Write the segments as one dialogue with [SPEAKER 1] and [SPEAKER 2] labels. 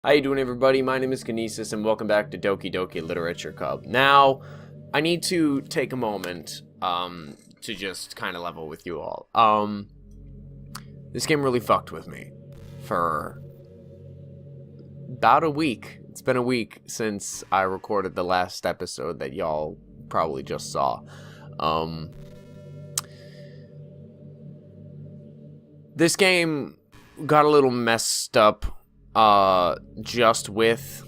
[SPEAKER 1] How you doing, everybody? My name is Kinesis, and welcome back to Doki Literature Club. Now, I need to take a moment, to just kind of level with you all. This game really fucked with me for about a week. It's been a week since I recorded the last episode that y'all probably just saw. This game got a little messed up just with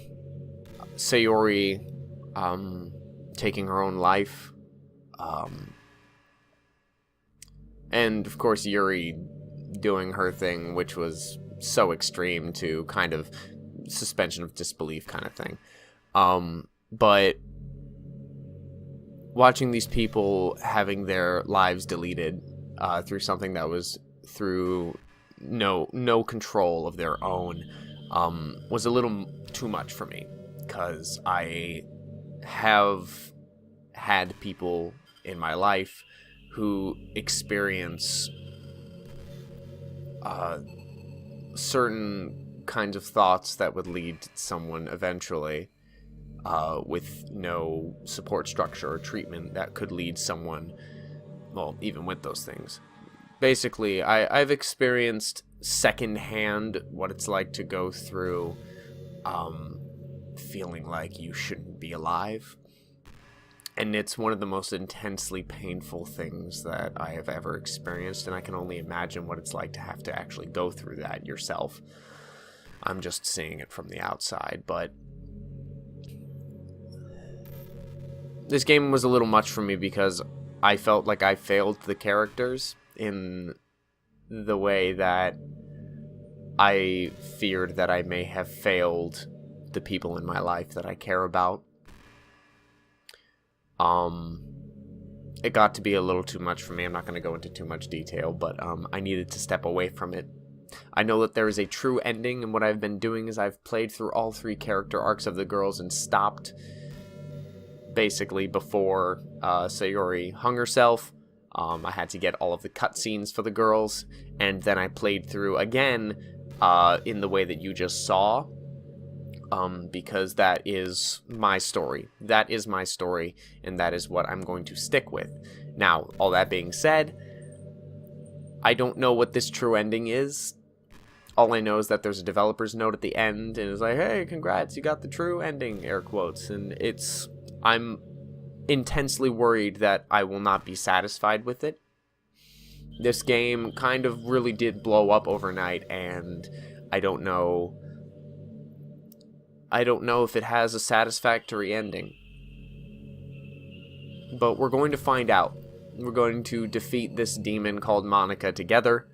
[SPEAKER 1] Sayori taking her own life, and of course Yuri doing her thing, which was so extreme to kind of suspension of disbelief kind of thing. But watching these people having their lives deleted through something that was through no control of their own was a little too much for me, because I have had people in my life who experience certain kinds of thoughts that would lead someone eventually with no support structure or treatment that could lead someone, well, even with those things. Basically, I've experienced secondhand what it's like to go through feeling like you shouldn't be alive. And it's one of the most intensely painful things that I have ever experienced, and I can only imagine what it's like to have to actually go through that yourself. I'm just seeing it from the outside, but this game was a little much for me because I felt like I failed the characters in the way that I feared that I may have failed the people in my life that I care about. It got to be a little too much for me. I'm not going to go into too much detail, but I needed to step away from it. I know that there is a true ending, and what I've been doing is I've played through all 3 character arcs of the girls and stopped basically before Sayori hung herself. I had to get all of the cutscenes for the girls, and then I played through again in the way that you just saw, because that is my story. That is my story, and that is what I'm going to stick with. Now, all that being said, I don't know what this true ending is. All I know is that there's a developer's note at the end, and it's like, hey, congrats, you got the true ending, air quotes, and I'm intensely worried that I will not be satisfied with it. This game kind of really did blow up overnight, and I don't know if it has a satisfactory ending. But we're going to find out. We're going to defeat this demon called Monica together,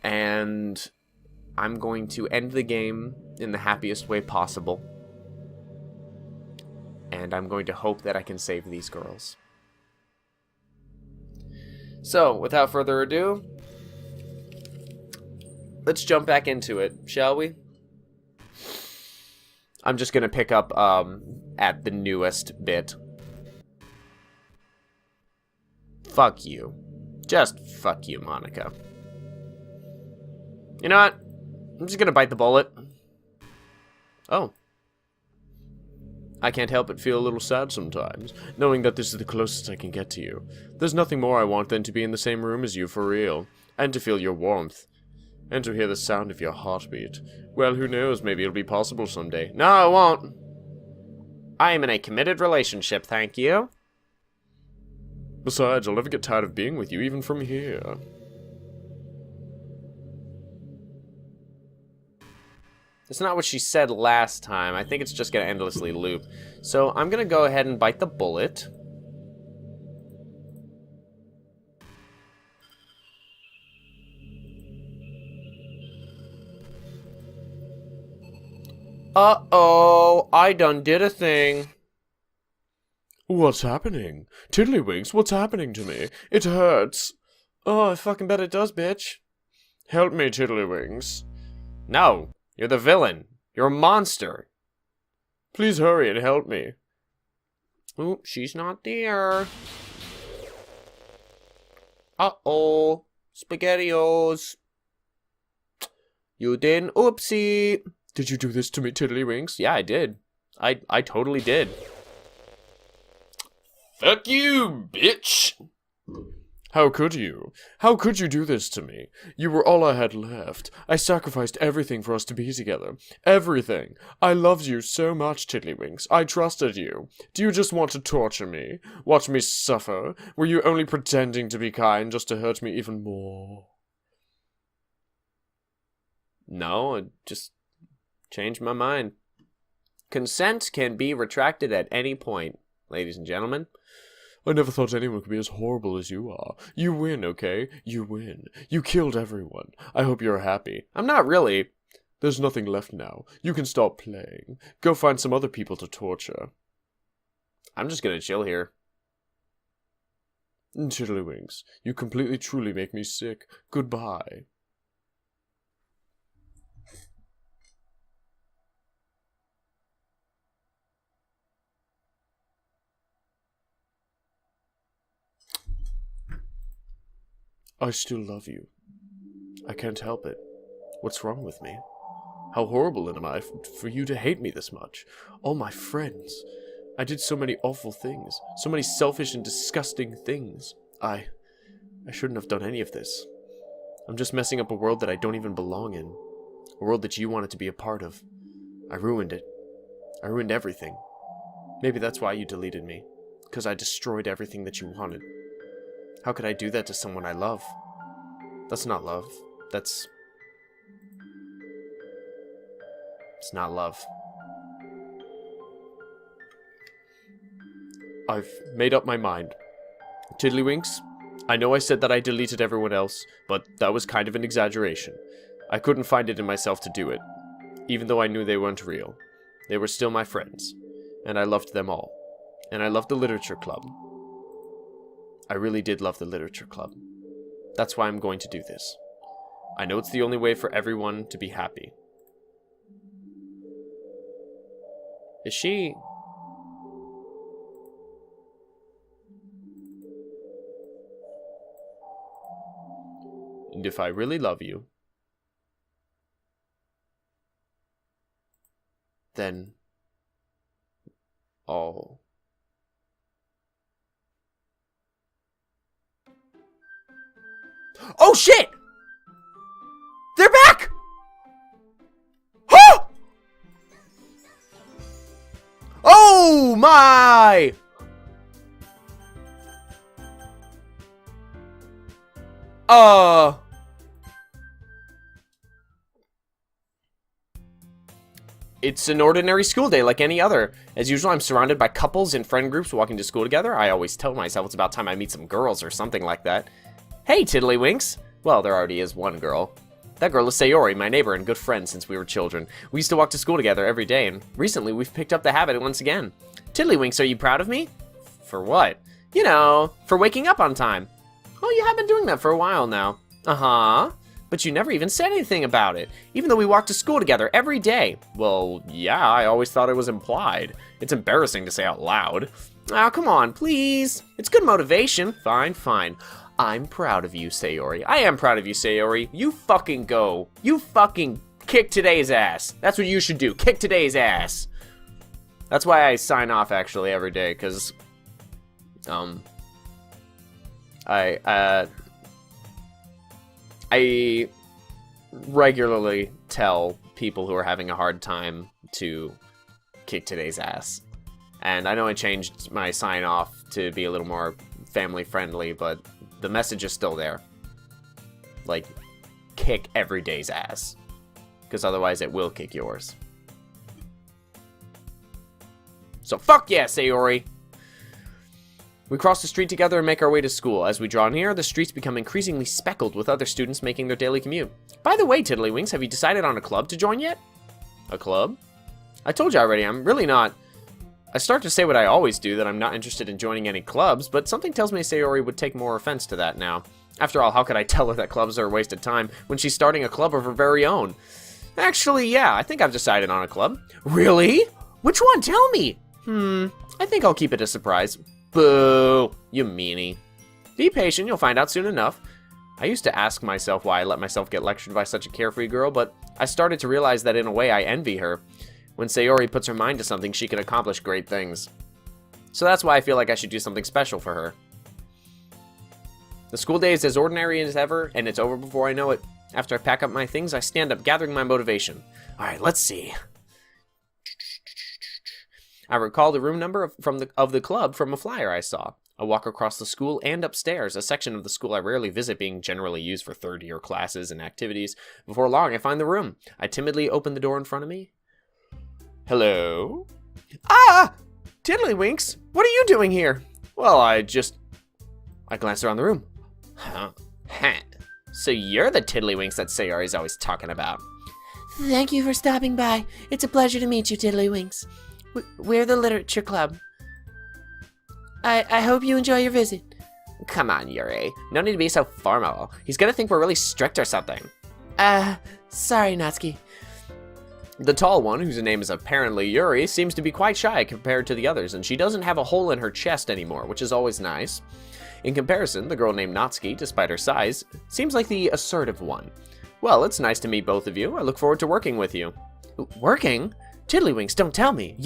[SPEAKER 1] and I'm going to end the game in the happiest way possible. And I'm going to hope that I can save these girls. So, without further ado, let's jump back into it, shall we? I'm just going to pick up at the newest bit. Fuck you. Just fuck you, Monica. You know what? I'm just going to bite the bullet. Oh. I can't help but feel a little sad sometimes, knowing that this is the closest I can get to you. There's nothing more I want than to be in the same room as you for real, and to feel your warmth, and to hear the sound of your heartbeat. Well, who knows, maybe it'll be possible someday. No, it won't. I am in a committed relationship, thank you. Besides, I'll never get tired of being with you, even from here. That's not what she said last time. I think it's just going to endlessly loop. So I'm going to go ahead and bite the bullet. Uh-oh, I done did a thing. What's happening? Tiddlywinks, what's happening to me? It hurts. Oh, I fucking bet it does, bitch. Help me, Tiddlywinks. No. You're the villain. You're a monster. Please hurry and help me. Oh, she's not there. Uh-oh. SpaghettiOs. You did an oopsie. Did you do this to me, Tiddlywinks? Yeah, I did. I totally did. Fuck you, bitch! How could you? How could you do this to me? You were all I had left. I sacrificed everything for us to be together. Everything. I loved you so much, Tiddlywinks. I trusted you. Do you just want to torture me? Watch me suffer? Were you only pretending to be kind just to hurt me even more? No, I just changed my mind. Consent can be retracted at any point, ladies and gentlemen. I never thought anyone could be as horrible as you are. You win, okay? You win. You killed everyone. I hope you're happy. I'm not really. There's nothing left now. You can stop playing. Go find some other people to torture. I'm just gonna chill here. Tiddlywinks, you completely truly make me sick. Goodbye. I still love you. I can't help it. What's wrong with me? How horrible am I for you to hate me this much? All my friends. I did so many awful things. So many selfish and disgusting things. I shouldn't have done any of this. I'm just messing up a world that I don't even belong in. A world that you wanted to be a part of. I ruined it. I ruined everything. Maybe that's why you deleted me. Because I destroyed everything that you wanted. How could I do that to someone I love? That's not love. It's not love. I've made up my mind. Tiddlywinks, I know I said that I deleted everyone else, but that was kind of an exaggeration. I couldn't find it in myself to do it, even though I knew they weren't real. They were still my friends, and I loved them all. And I loved the literature club. I really did love the literature club. That's why I'm going to do this. I know it's the only way for everyone to be happy. Is she... And if I really love you, then I'll... Oh shit! They're back! Huh! Oh my! It's an ordinary school day like any other. As usual, I'm surrounded by couples and friend groups walking to school together. I always tell myself it's about time I meet some girls or something like that. Hey, Tiddlywinks! Well, there already is one girl. That girl is Sayori, my neighbor and good friend since we were children. We used to walk to school together every day, and recently we've picked up the habit once again. Tiddlywinks, are you proud of me? For what? You know, for waking up on time. Oh, you have been doing that for a while now. Uh-huh. But you never even said anything about it, even though we walked to school together every day. Well, yeah, I always thought it was implied. It's embarrassing to say out loud. Oh, come on, please. It's good motivation. Fine, fine. I'm proud of you, Sayori. I am proud of you, Sayori. You fucking go. You fucking kick today's ass. That's what you should do. Kick today's ass. That's why I sign off, actually, every day, because... I regularly tell people who are having a hard time to kick today's ass. And I know I changed my sign off to be a little more family friendly, but the message is still there. Like, kick every day's ass. Because otherwise it will kick yours. So fuck yeah, Sayori! We cross the street together and make our way to school. As we draw near, the streets become increasingly speckled with other students making their daily commute. By the way, Tiddlywinks, have you decided on a club to join yet? A club? I told you already, I'm really not... I start to say what I always do, that I'm not interested in joining any clubs, but something tells me Sayori would take more offense to that now. After all, how could I tell her that clubs are a waste of time when she's starting a club of her very own? Actually, yeah, I think I've decided on a club. Really? Which one? Tell me! I think I'll keep it a surprise. Boo! You meanie. Be patient, you'll find out soon enough. I used to ask myself why I let myself get lectured by such a carefree girl, but I started to realize that in a way I envy her. When Sayori puts her mind to something, she can accomplish great things. So that's why I feel like I should do something special for her. The school day is as ordinary as ever, and it's over before I know it. After I pack up my things, I stand up, gathering my motivation. Alright, let's see. I recall the room number of the club from a flyer I saw. I walk across the school and upstairs, a section of the school I rarely visit being generally used for third-year classes and activities. Before long, I find the room. I timidly open the door in front of me. Hello? Ah! Tiddlywinks, what are you doing here? Well, I glanced around the room. Huh. So you're the Tiddlywinks that Sayori's always talking about.
[SPEAKER 2] Thank you for stopping by. It's a pleasure to meet you, Tiddlywinks. We're the literature club. I hope you enjoy your visit.
[SPEAKER 1] Come on, Yuri. No need to be so formal. He's gonna think we're really strict or something.
[SPEAKER 2] Sorry, Natsuki.
[SPEAKER 1] The tall one, whose name is apparently Yuri, seems to be quite shy compared to the others, and she doesn't have a hole in her chest anymore, which is always nice. In comparison, the girl named Natsuki, despite her size, seems like the assertive one. Well, it's nice to meet both of you. I look forward to working with you.
[SPEAKER 2] Working? Tiddlywinks, don't tell me.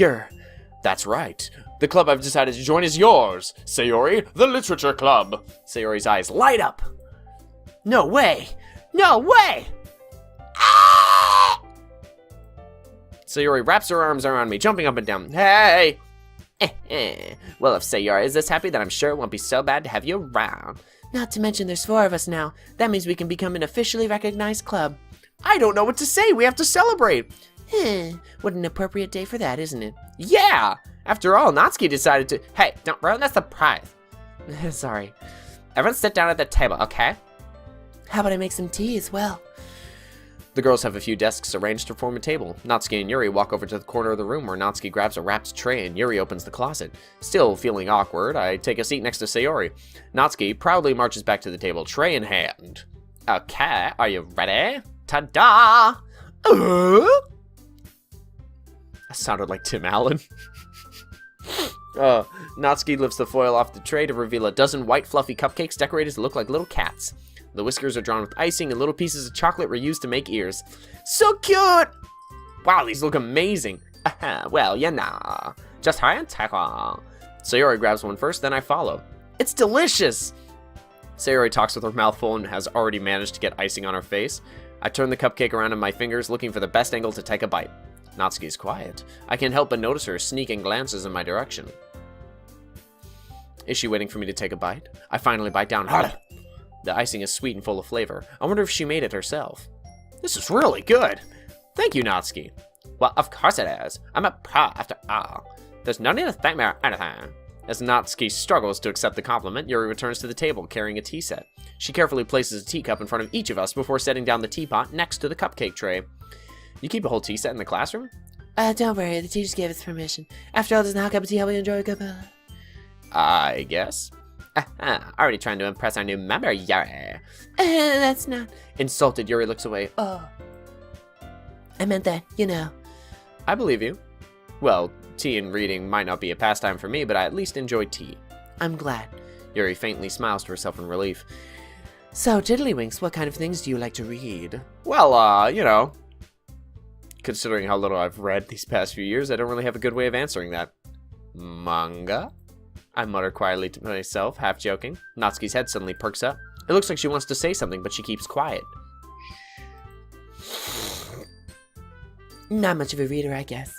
[SPEAKER 1] That's right. The club I've decided to join is yours, Sayori, the Literature Club. Sayori's eyes light up.
[SPEAKER 2] No way! No way! Ah!
[SPEAKER 1] Sayori wraps her arms around me, jumping up and down. Hey! Well, if Sayori is this happy, then I'm sure it won't be so bad to have you around.
[SPEAKER 2] Not to mention there's 4 of us now. That means we can become an officially recognized club.
[SPEAKER 1] I don't know what to say. We have to celebrate.
[SPEAKER 2] What an appropriate day for that, isn't it?
[SPEAKER 1] Yeah! After all, Natsuki decided to... Hey, don't ruin the surprise.
[SPEAKER 2] Sorry.
[SPEAKER 1] Everyone sit down at the table, okay?
[SPEAKER 2] How about I make some tea as well?
[SPEAKER 1] The girls have a few desks arranged to form a table. Natsuki and Yuri walk over to the corner of the room where Natsuki grabs a wrapped tray and Yuri opens the closet. Still feeling awkward, I take a seat next to Sayori. Natsuki proudly marches back to the table, tray in hand. Okay, are you ready? Ta-da! That sounded like Tim Allen. Natsuki lifts the foil off the tray to reveal a dozen white fluffy cupcakes decorated to look like little cats. The whiskers are drawn with icing and little pieces of chocolate were used to make ears. So cute! Wow, these look amazing. Well, just hurry and take one. Sayori grabs one first, then I follow. It's delicious! Sayori talks with her mouth full and has already managed to get icing on her face. I turn the cupcake around in my fingers, looking for the best angle to take a bite. Natsuki's quiet. I can't help but notice her sneaking glances in my direction. Is she waiting for me to take a bite? I finally bite down. The icing is sweet and full of flavor. I wonder if she made it herself. This is really good. Thank you, Natsuki. Well, of course it is. I'm a pro after all. There's no need to thank me or anything. As Natsuki struggles to accept the compliment, Yuri returns to the table carrying a tea set. She carefully places a teacup in front of each of us before setting down the teapot next to the cupcake tray. You keep a whole tea set in the classroom?
[SPEAKER 2] Don't worry, the teachers gave us permission. After all, doesn't a hot cup of tea help you enjoy a cup of...
[SPEAKER 1] I guess. Already trying to impress our new member, Yuri.
[SPEAKER 2] That's not...
[SPEAKER 1] Insulted, Yuri looks away.
[SPEAKER 2] Oh. I meant that, you know.
[SPEAKER 1] I believe you. Well, tea and reading might not be a pastime for me, but I at least enjoy tea.
[SPEAKER 2] I'm glad.
[SPEAKER 1] Yuri faintly smiles to herself in relief.
[SPEAKER 2] So, Tiddlywinks, what kind of things do you like to read?
[SPEAKER 1] Well, you know. Considering how little I've read these past few years, I don't really have a good way of answering that. Manga? I mutter quietly to myself, half joking. Natsuki's head suddenly perks up. It looks like she wants to say something, but she keeps quiet.
[SPEAKER 2] Not much of a reader, I guess.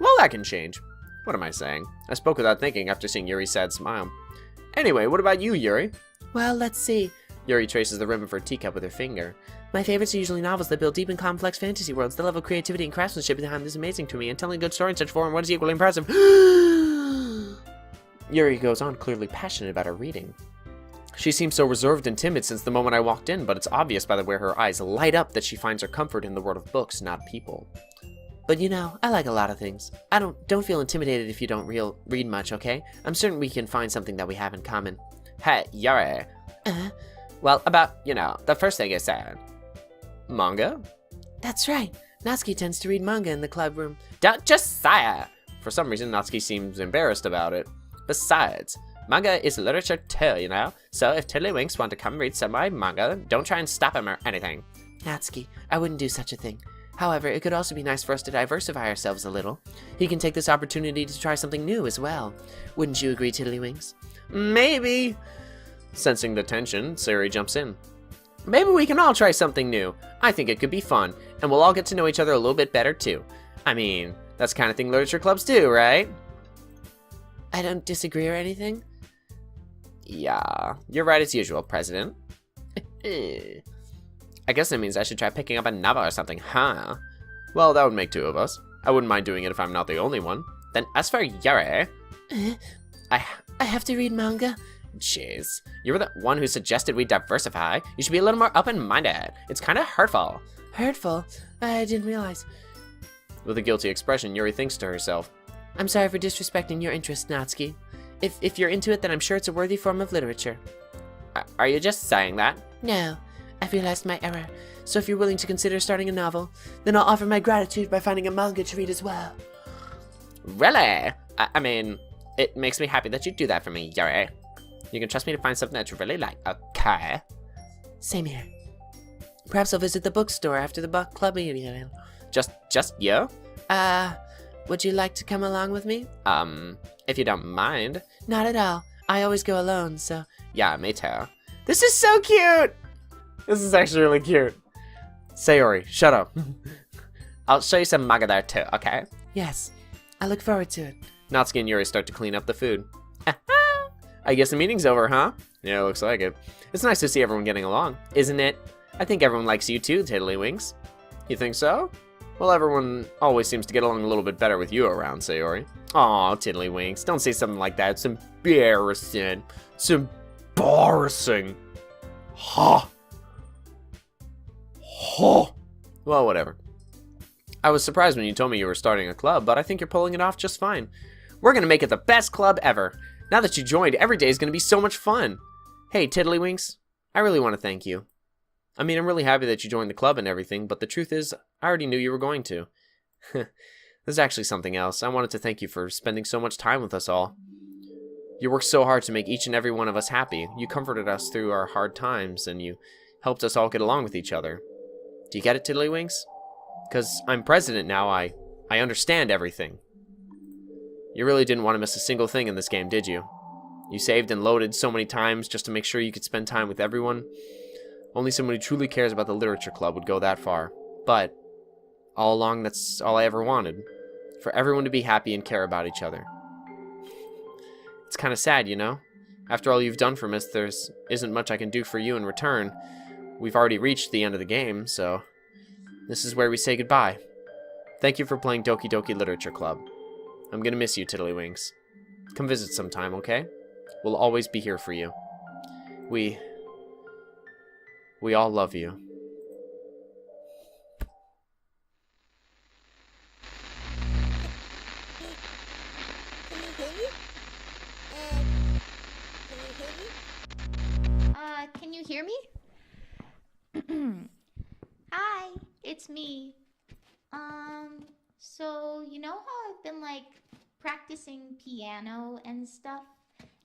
[SPEAKER 1] Well, that can change. What am I saying? I spoke without thinking after seeing Yuri's sad smile. Anyway, what about you, Yuri?
[SPEAKER 2] Well, let's see.
[SPEAKER 1] Yuri traces the rim of her teacup with her finger.
[SPEAKER 2] My favorites are usually novels that build deep and complex fantasy worlds. The level of creativity and craftsmanship behind this is amazing to me, and telling a good story in such form, what is equally impressive? Yuri goes on, clearly passionate about her reading. She seems so reserved and timid since the moment I walked in, but it's obvious by the way her eyes light up that she finds her comfort in the world of books, not people. But you know, I like a lot of things. I don't feel intimidated if you don't read much, okay? I'm certain we can find something that we have in common.
[SPEAKER 1] Hey, Yuri. Well, about, you know, the first thing you said. Manga?
[SPEAKER 2] That's right. Natsuki tends to read manga in the club room.
[SPEAKER 1] Don't just say it! For some reason, Natsuki seems embarrassed about it. Besides,
[SPEAKER 2] Manga is literature too, you know? So if Tiddlywinks want to come read some of my manga, don't try and stop him or anything.
[SPEAKER 3] Natsuki, I wouldn't do such a thing. However, it could also be nice for us to diversify ourselves a little. He can take this opportunity to try something new as well. Wouldn't you agree, Tiddlywinks?
[SPEAKER 2] Maybe. Sensing the tension, Sayori jumps in. Maybe we can all try something new. I think it could be fun, and we'll all get to know each other a little bit better too. I mean, that's the kind of thing literature clubs do, right?
[SPEAKER 3] I don't disagree or anything.
[SPEAKER 2] Yeah, you're right as usual, President. I guess that means I should try picking up a novel or something, huh? Well, that would make 2 of us. I wouldn't mind doing it if I'm not the only one. Then as for Yuri...
[SPEAKER 3] I have to read manga?
[SPEAKER 2] Jeez, you were the one who suggested we diversify. You should be a little more open-minded. It's kind of hurtful.
[SPEAKER 3] Hurtful? I didn't realize.
[SPEAKER 2] With a guilty expression, Yuri thinks to herself.
[SPEAKER 3] I'm sorry for disrespecting your interest, Natsuki. If you're into it, then I'm sure it's a worthy form of literature.
[SPEAKER 2] Are you just saying that?
[SPEAKER 3] No, I've realized my error. So if you're willing to consider starting a novel, then I'll offer my gratitude by finding a manga to read as well.
[SPEAKER 2] Really? I mean, it makes me happy that you do that for me, Yuri. You can trust me to find something that you really like, okay?
[SPEAKER 3] Same here. Perhaps I'll visit the bookstore after the book club meeting.
[SPEAKER 2] Just you?
[SPEAKER 3] Would you like to come along with me?
[SPEAKER 2] If you don't mind.
[SPEAKER 3] Not at all. I always go alone, so...
[SPEAKER 2] Yeah, me too. This is so cute! This is actually really cute. Sayori, shut up. I'll show you some manga there too, okay?
[SPEAKER 3] Yes. I look forward to it.
[SPEAKER 2] Natsuki and Yuri start to clean up the food. I guess the meeting's over, huh? Yeah, looks like it. It's nice to see everyone getting along, isn't it? I think everyone likes you too, Tiddlywinks. You think so? Well, everyone always seems to get along a little bit better with you around, Sayori. Aw, Tiddlywinks, don't say something like that. It's embarrassing. It's embarrassing. Ha. Ha. Well, whatever. I was surprised when you told me you were starting a club, but I think you're pulling it off just fine. We're gonna make it the best club ever. Now that you joined, every day is gonna be so much fun. Hey, Tiddlywinks, I really want to thank you. I mean, I'm really happy that you joined the club and everything, but the truth is, I already knew you were going to. There's actually something else. I wanted to thank you for spending so much time with us all. You worked so hard to make each and every one of us happy. You comforted us through our hard times, and you helped us all get along with each other. Do you get it, Tiddlywinks? Because I'm president now, I understand everything. You really didn't want to miss a single thing in this game, did you? You saved and loaded so many times just to make sure you could spend time with everyone. Only someone who truly cares about the literature club would go that far. But all along, that's all I ever wanted. For everyone to be happy and care about each other. It's kind of sad, you know? After all you've done for us, there isn't much I can do for you in return. We've already reached the end of the game, so this is where we say goodbye. Thank you for playing Doki Doki Literature Club. I'm gonna miss you, Tiddlywinks. Come visit sometime, okay? We'll always be here for you. We all love you.
[SPEAKER 4] Can you hear me? Hi, it's me. So you know how I've been like practicing piano and stuff,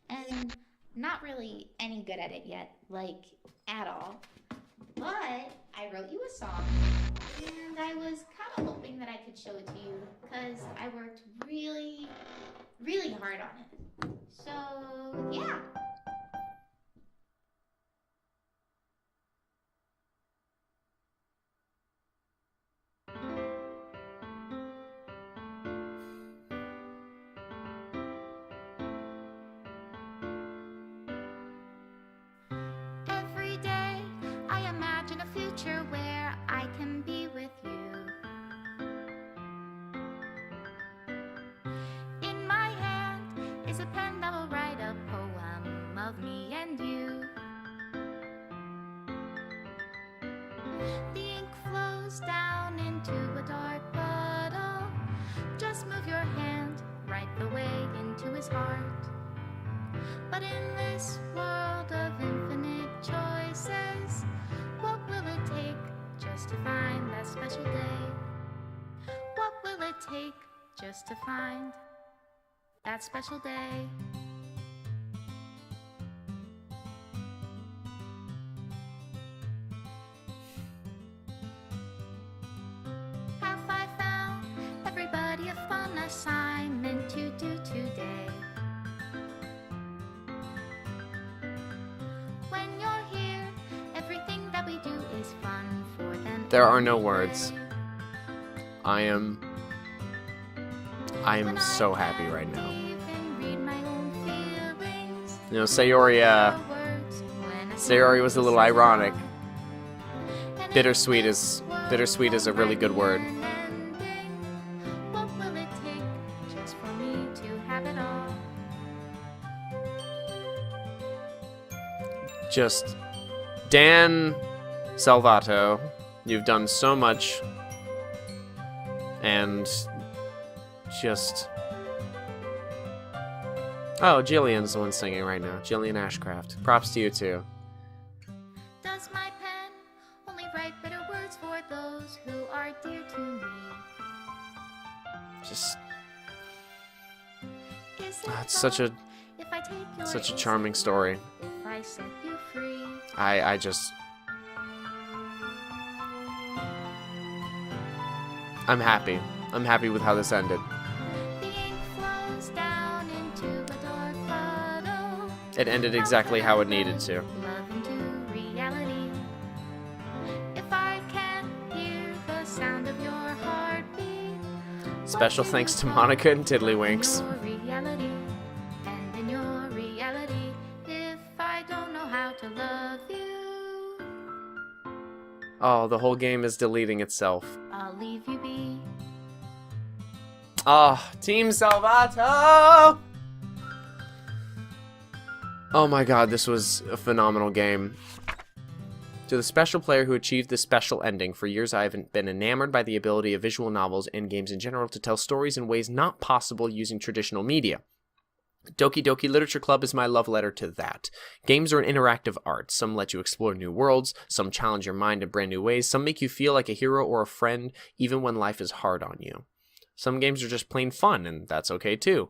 [SPEAKER 4] and not really any good at it yet, like at all. But I wrote you a song, and I was kind of hoping that I could show it to you, because I worked really, really hard on it. So, yeah. Every day I imagine a future where I can be with you. In my hand is a pen that will write a poem of me and you. The ink flows down into a dark puddle. Just move your hand right the way into his heart. But in this world of infinite choices, what will it take just to find that special day? What will it take just to find that special day? assignment to do today. When you're here, everything that we do is fun for them.
[SPEAKER 1] There are no
[SPEAKER 4] anyway.
[SPEAKER 1] words. I am
[SPEAKER 4] When
[SPEAKER 1] so
[SPEAKER 4] I
[SPEAKER 1] happy right
[SPEAKER 4] can't
[SPEAKER 1] now.
[SPEAKER 4] even read my own feelings,
[SPEAKER 1] You know, Sayori,
[SPEAKER 4] words when I
[SPEAKER 1] Sayori was a little
[SPEAKER 4] say
[SPEAKER 1] ironic.
[SPEAKER 4] and
[SPEAKER 1] Bittersweet
[SPEAKER 4] if
[SPEAKER 1] is
[SPEAKER 4] this
[SPEAKER 1] bittersweet is a really good word.
[SPEAKER 4] world were an ending, what will it take just for me to have it all?
[SPEAKER 1] Just Dan Salvato, you've done so much, and just Jillian's the one singing right now. Jillian Ashcraft. Props to you too.
[SPEAKER 4] Does my pen only write bitter words for those who are dear to me?
[SPEAKER 1] Just
[SPEAKER 4] Is it
[SPEAKER 1] it's such a
[SPEAKER 4] wrong if I take your
[SPEAKER 1] such a
[SPEAKER 4] is
[SPEAKER 1] charming
[SPEAKER 4] it
[SPEAKER 1] story.
[SPEAKER 4] wrong if I set you free?
[SPEAKER 1] I just I'm happy. I'm happy with how this ended.
[SPEAKER 4] The ink flows down into a dark puddle.
[SPEAKER 1] It ended exactly how it needed to.
[SPEAKER 4] Love into reality. If I can't hear the sound of your heartbeat,
[SPEAKER 1] Special thanks to Monica and Tiddlywinks.
[SPEAKER 4] in your reality, and in your reality, if I don't know how to love you,
[SPEAKER 1] Oh, the whole game is deleting itself.
[SPEAKER 4] I'll leave you be.
[SPEAKER 1] Oh, Team Salvato! Oh my god, this was a phenomenal game. To the special player who achieved this special ending, for years I have been enamored by the ability of visual novels and games in general to tell stories in ways not possible using traditional media. Doki Doki Literature Club is my love letter to that. Games are an interactive art. Some let you explore new worlds, some challenge your mind in brand new ways, some make you feel like a hero or a friend even when life is hard on you. Some games are just plain fun, and that's okay too.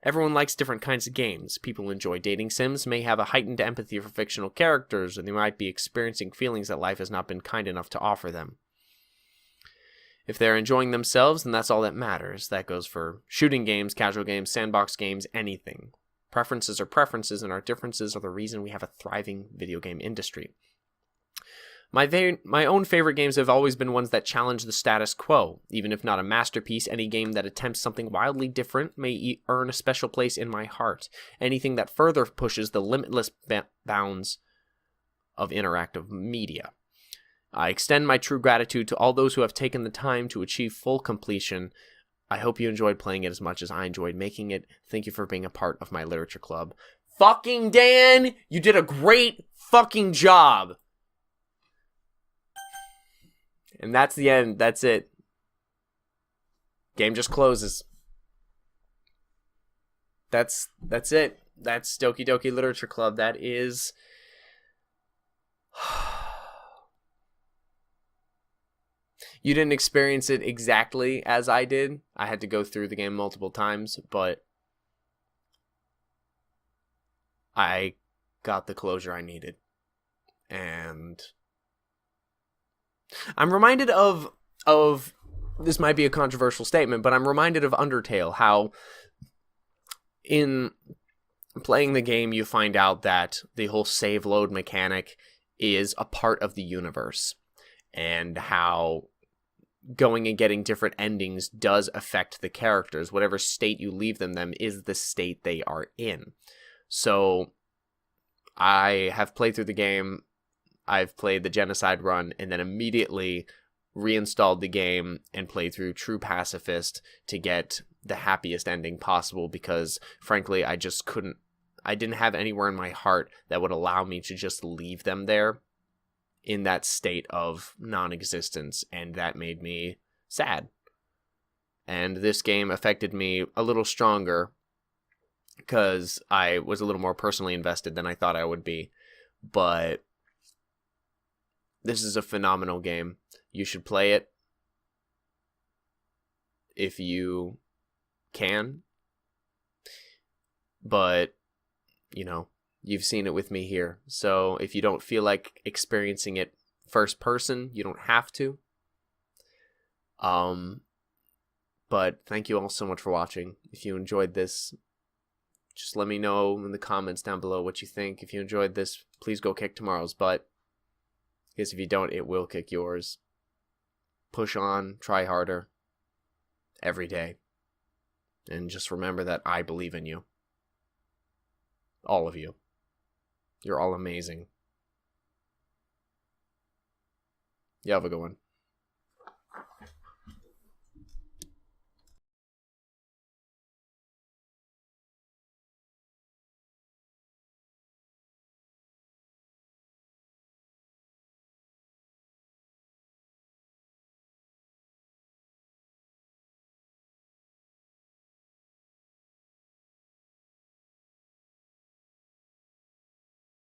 [SPEAKER 1] Everyone likes different kinds of games. People who enjoy dating sims may have a heightened empathy for fictional characters, or they might be experiencing feelings that life has not been kind enough to offer them. If they're enjoying themselves, then that's all that matters. That goes for shooting games, casual games, sandbox games, anything. Preferences are preferences, and our differences are the reason we have a thriving video game industry. My own favorite games have always been ones that challenge the status quo. Even if not a masterpiece, any game that attempts something wildly different may earn a special place in my heart. Anything that further pushes the limitless bounds of interactive media. I extend my true gratitude to all those who have taken the time to achieve full completion. I hope you enjoyed playing it as much as I enjoyed making it. Thank you for being a part of my literature club. Fucking Dan, you did a great fucking job. And that's the end. That's it. Game just closes. That's it. That's Doki Doki Literature Club. That is... You didn't experience it exactly as I did. I had to go through the game multiple times, but I got the closure I needed. And I'm reminded of this might be a controversial statement, but I'm reminded of Undertale, how in playing the game you find out that the whole save load mechanic is a part of the universe, and how going and getting different endings does affect the characters. Whatever state you leave them is the state they are in. So I have played through the game. I've played the Genocide run and then immediately reinstalled the game and played through True Pacifist to get the happiest ending possible, because frankly I didn't have anywhere in my heart that would allow me to just leave them there in that state of non-existence, and that made me sad. And this game affected me a little stronger because I was a little more personally invested than I thought I would be. But this is a phenomenal game. You should play it if you can. But, you know, you've seen it with me here. So if you don't feel like experiencing it first person, you don't have to. But thank you all so much for watching. If you enjoyed this, just let me know in the comments down below what you think. If you enjoyed this, please go kick tomorrow's butt. Because if you don't, it will kick yours. Push on, try harder, every day. And just remember that I believe in you. All of you. You're all amazing. You have a good one.